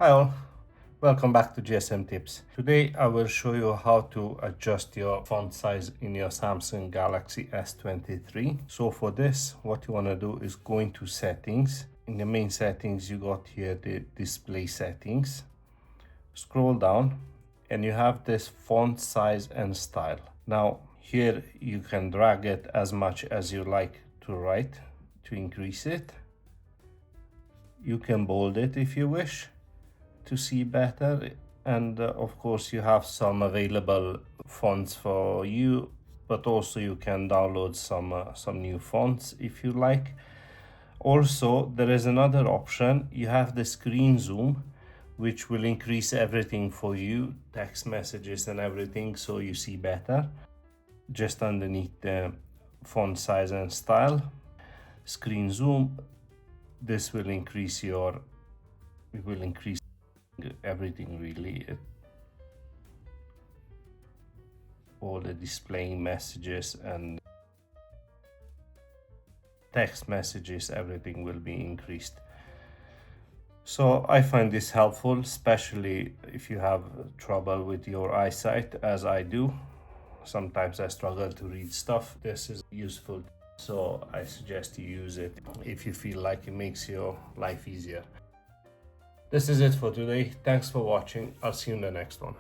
Hi all, welcome back to GSM Tips. Today I will show you how to adjust your font size in your Samsung Galaxy S23. So for this, what you want to do is go into settings. In the main settings, you got here the display settings. Scroll down and you have this font size and style. Now here you can drag it as much as you like to write to increase it. You can bold it if you wish to see better, and of course you have some available fonts for you, but also you can download some new fonts if you like. Also, there is another option. You have the screen zoom, which will increase everything for you, text messages and everything, so you see better. Just underneath the font size and style, screen zoom, this will increase everything really. All the displaying messages and text messages, everything will be increased. So I find this helpful, especially if you have trouble with your eyesight, as I do. Sometimes I struggle to read stuff. This is useful, so I suggest you use it if you feel like it makes your life easier. This is it for today. Thanks for watching. I'll see you in the next one.